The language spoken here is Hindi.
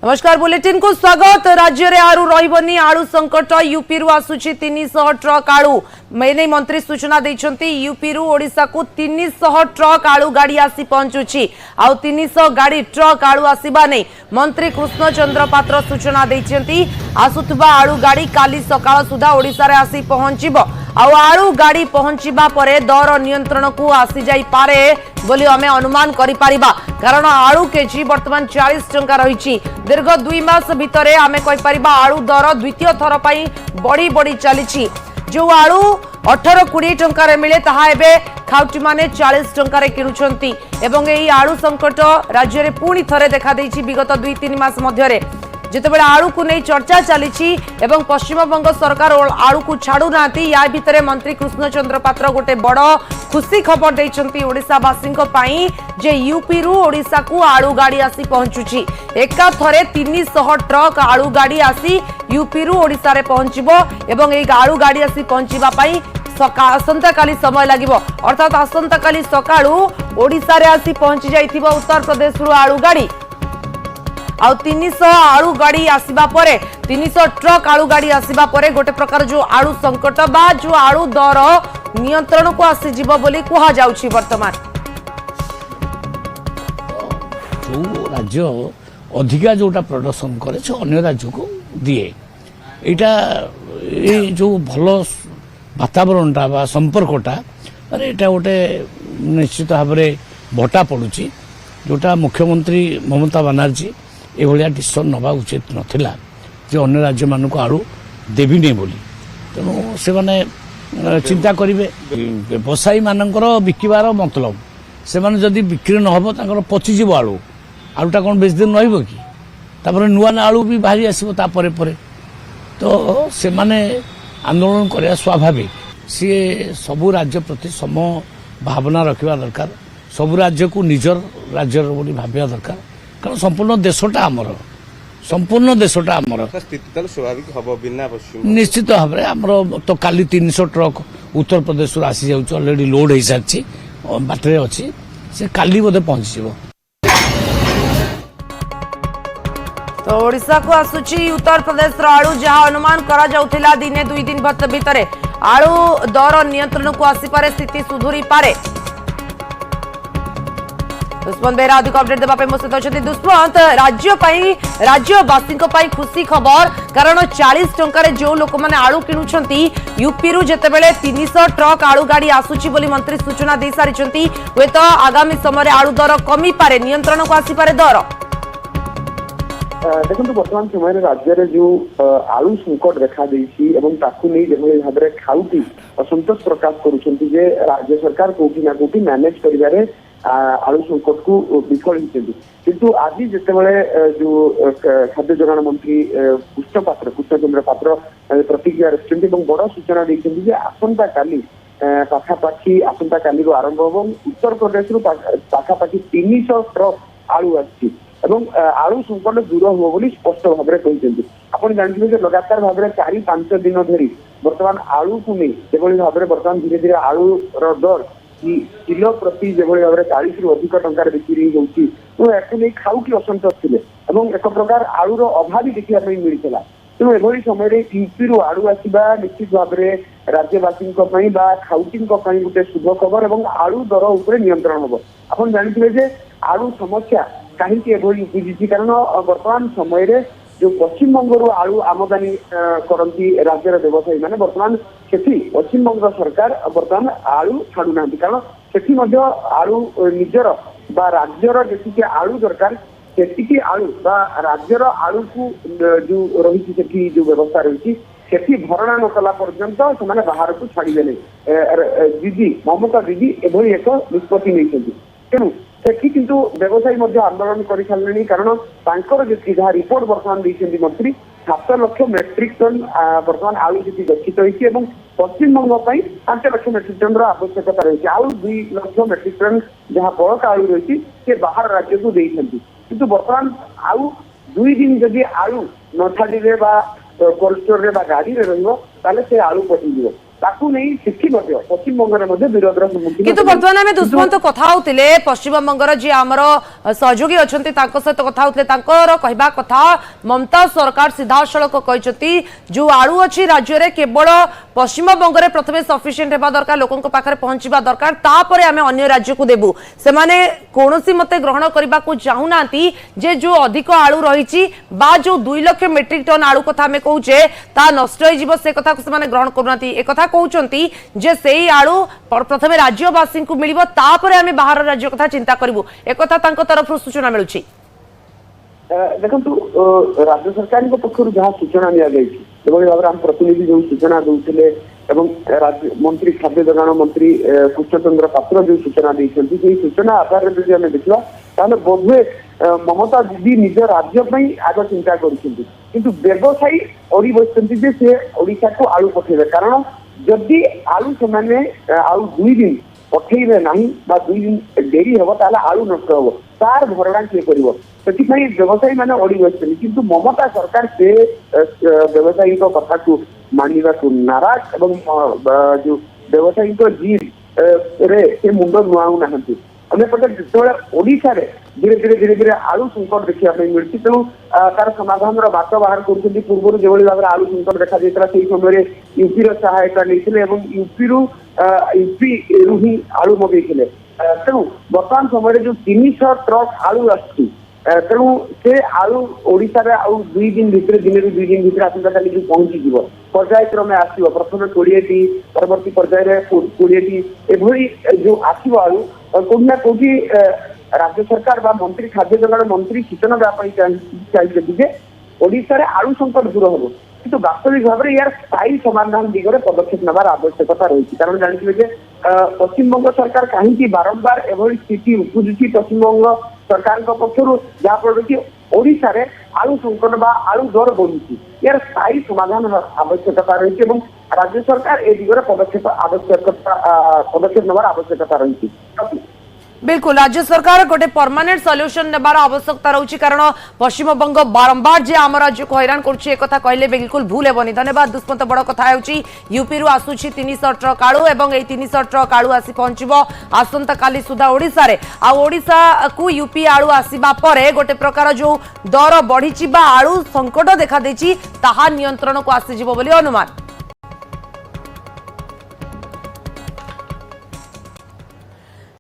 नमस्कार बुलेटिन को स्वागत। राज्य में आलू रही आलू संकट यूपी रु आसुची 300 ट्रक आलू मेने मंत्री सूचना देइछंती। यूपी रु ओडिशा को 300 ट्रक आलू गाड़ी आसी पहुंचुची आउ 300 गाड़ी ट्रक आलू आसीबा नै मंत्री कृष्ण चंद्र पात्र सूचना देइछंती। आसुतबा आलू गाड़ी काली सकाळ सुधा ओडिशा रे आसी पहुंचीबो आउ आलू गाड़ी पहुंचीबा परे दर नियंत्रण को आसी जाई पारे बोली आमे अनुमान करि पारिबा, कारण आलू केजी वर्तमान 40 टंका रही। दीर्घ 2 मास भितरे आमे कहि पारिबा आलू दर द्वितीय थर पई बढ़ी बढ़ी चली। जो आलू 18-20 टंका मिले ताहा एबे खाउटी माने 40 टंका किणुछंती एवं एही आलू संकट राज्य रे पुणी थरे देखा देइछि। विगत 2-3 मास मध्यरे जितेबाला आलू को नहीं चर्चा चली एवं पश्चिम बंग सरकार आलू को छाड़ू ना, या भितर मंत्री कृष्ण चंद्र पात्र गोटे बड़ खुशी खबर देइछंती ओडिशावासी जे यूपी रु ओडिशा को आलू गाड़ी आसी पहुंचुची। एका थरे 300 ट्रक आलू गाड़ी आसी यूपी रु ओडिशा रे पहुंचबो एवं ए आलू गाड़ी आसी पहुंचीबा पई आसंता काली समय लागिबो, अर्थात आसंता काली सकाळू ओडिशा रे आसी पहुंची जाइथिबो उत्तर प्रदेश रु आलू गाड़ी। आउ 300 आलू गाड़ी आसीबा परे 300 ट्रक आलू गाड़ी आसीबा परे गोटे प्रकार जो आलू संकट बा जो आलू दर नियंत्रण को आसी जीव बोली कहा जाउछि। वर्तमान जो राज्य अधिका जोटा प्रोडक्शन करे अन्य राज्य को दिए एटा जो भल वातावरणटा बा संपर्कटा अरे एटा गोटे निश्चित भाव में भटा पड़ुची, जोटा मुख्यमंत्री ममता बनर्जी एभलिया डिसीजन नवा उचित नथिला जे अन्य राज्य मानक आलू देवी नहीं बोली। तेणु से माने चिंता करेंगे व्यवसायी मानकर बिकिबार मतलब से माने जदि बिक्री नहब तांकर पचिजीव आलू आलूटा कौन बेस दिन रहिबो कि तापर नुआ आलू भी बाहरी आसीबो तापरे परे, तो से माने आंदोलन करिया स्वाभाविक। सी सबु राज्य प्रति सम भावना रखा दरकार, सबु राज्य को निजर राज्य बोली भाविया दरकार, कारण संपूर्ण देशटा आमर, संपूर्ण देशटा आमर स्वाभाविक हम बिना निश्चित भाव में आमर तो काली 300 ट्रक उत्तर प्रदेश आसी जाऊँ अलरेडी लोड हो सारी बाटरे अच्छी से काली बोधे पहुंची। तो ओडिशा को आसुची उत्तर प्रदेश आलू जहां अनुमान करा जाउथिला दिने 2 दिन भितर आलू दर नियंत्रण को आसी पारे, स्थिति सुधुरी पारे। दुष्मंत बेहरा अधिक अपडेट देवाई मो सहित अच्छा। दुष्मंत राज्यवासी खुशी खबर, कारण 40 टंकार जो लोक मैंने आलू किणुंट यूपी रु जितेबाला 300 ट्रक आलू गाड़ी आसुची बोली मंत्री सूचना दे सारी। हुए तो आगामी समय आलू दर कमी पारे, नियंत्रण को आसी पारे दर। देखो बर्तमान समय राज्य में जो आलू संकट देखा नहीं भाव में खाउटी असंतोष प्रकाश करुँचे राज्य सरकार कोटी ना कोटी मैनेज करिबारे आलू संकट को विफल होती। किंतु आज जितेबाला जो खाद्य जोगाण मंत्री कृष्ण चंद्र पात्र प्रतिक्रिया रखिंट बड़ सूचना देखते आसंता काली पाखापाखि आसंता काली आरंभ हम उत्तर प्रदेश पाखापाखि 300 ट्रक आलू आसी आलू संकट दूर हो बोली स्पष्ट भाव में कहते। आप जानते हैं लगातार भाव में 4-5 दिन धरी बर्तमान आलू को नहीं जो भाव में बर्तमान धीरे धीरे आलू दर किलो प्रति जो भाव में 40 रु अधिक टंकार बिक्री होती, तो या खाऊ कि असंतोष थे एक प्रकार आलूर अभाव देखा मिलता। तेणु एभली समय यूपी रु आलू आसवा निश्चित भाव में राज्यवासी खाउटी गोटे शुभ खबर और आलू दर उपर नियंत्रण हम। आप जानते आलू समस्या कहीं उपुजी, कारण बर्तमान समय जो पश्चिम बंग आलू आमदानी करती राज्यर व्यवसायी मैंने बर्तमान से पश्चिम बंग सरकार बर्तमान आलू छाड़ू ना, कारण से आलू निजर बा राज्यर जी आलू दरकार से आलू बा राज्यर आलू को जो रही जो व्यवस्था रही से भरणा न कला पर्यंत से बाहर को छाड़े दीदी ममता दीदी एभली एक निष्पत्ति नहीं। तेणु सेठी किंतु व्यवसायी आंदोलन कर सारे, कारण जहाँ रिपोर्ट बर्तमान देखते मंत्री 7 लाख मेट्रिक टन बर्तमान आलू जी गच्छित होती पश्चिम बंग 5 लाख मेट्रिक टन आवश्यकता रही। आलू 2 लाख मेट्रिक टन जहाँ बड़का आलू रही से बाहर राज्य को देती, किंतु बर्तमान आउ 2 दिन जदि आलू न छाड़े कोल्ड स्टोर गाड़ी में रही से आलू पटिज ताकू नहीं सेठी मध्य पश्चिम बंगरे मध्य विरोधर सम्मुखीन किंतु वर्तमान आम दुष्मंत कथा होतिले पश्चिम बंगर जी आमर सहयोगी अछंती ताको सहित कथा होतिले तांकर कहबा कथा ममता सरकार सीधा सड़क कहते जो आलू अच्छी राज्य में केवल पश्चिम बंगरे प्रथमे सफिशिएंट हेबा दरकार लोकन को पाखरे पहुंचीबा दरकार तापरे आमे अन्य राज्य को देबु सेमाने कोनोसी मते ग्रहण करबा को चाहुनांती जे जो अधिक आलू रहिछि बा जो 2 लाख मेट्रिक टन आलू कथा हमें कहूचे ता नष्ट होई जीव से कथा को सेमाने ग्रहण करनांती ए कथा कहउचंती जे सेही आलू प्रथमे राज्यवासी को मिलिबो तापरे आमे बाहर राज्य कथा चिंता करबु ए कथा तांको तरफ सूचना मिलुछि। देखु राज्य सरकार पक्ष जहाँ सूचना नि भाव आम प्रतिनिधि जो सूचना दूसरे राज्य मंत्री खाद्य जोगाण मंत्री कृष्णचंद्र पात्र जो सूचना देते सूचना आधार में देखा बोधे ममता दीदी निज राज्य आग चिंता कर व्यवसायी अड़ी बस से ओडिशा को आलू पठेबे कारण जदि आलू से आउ 2 दिन पठेबे नहीं 2 दिन डेरी हम ताला आलू नष्ट हम तार भरणा किए कर व्यवसायी मैंने अड़ी बस किंतु ममता सरकार से व्यवसायी कथा को मानवा को नाराज एवं जो व्यवसायी जीव रे से मुंड नुआऊ ना अंपटे जो ओडिशा रे धीरे धीरे धीरे धीरे आलू संकट देखा मिलती तेणु तार समाधान बात बाहर कर पूर्व जो भाव आलू संकट देखा जाता से समय यूपी सहायता नहीं यूपी यूपी रु ही आलू मगई तेणु बर्तमान समय जो 300 ट्रक आलू आसू तेणु से आलू ओडिशा रे आउ 2 दिन भितर दिन 2 दिन भितर आसंता काली जो पहुंची जीव पर्यायक्रमे आसो प्रथम 20टी परवर्ती पर्याय 20टी एभली जो आसो आलू कोना कोठी राज्य सरकार बा मंत्री खाद्य जोगाण मंत्री सूचना देवाई चाहिए ओडिशा रे आलू संकट दूर हम किंतु वास्तविक भाव में यार स्थायी समाधान दिगरे पदक्षेप नबार आवश्यकता रही कारण जानते पश्चिम बंग सरकार कहीं बारंबार एभली स्थिति उपजुची पश्चिम बंग सरकार पक्षर जहाँफल कि ओडिशा रे आलू संकट बा आलू दर बढ़ुची यार स्थायी समाधान आवश्यकता रही राज्य सरकार ए दिगरे पदक्षेप नबार आवश्यकता रही। बिल्कुल राज्य सरकार गोटे परमानेंट सॉल्यूशन नेबार आवश्यकता रही कारण पश्चिम बंग बारंबार जे आम राज्य को हैरान करुच्ची एक कहले बिल्कुल भूल हेबनी। धन्यवाद दुष्मंत। बड़ कथा होची यूपी रु आसुची 300 ट्रक आलू एवं ए 300 ट्रक आलू आसी पहुंचबो आसंता काली सुधा ओडिशा रे आ ओडिशा को यूपी आलू आसीबा परे गोटे प्रकार जो दर बढ़ीची बा आलू संकट देखा देची ताहा नियंत्रण को आसी जिवो बोली अनुमान।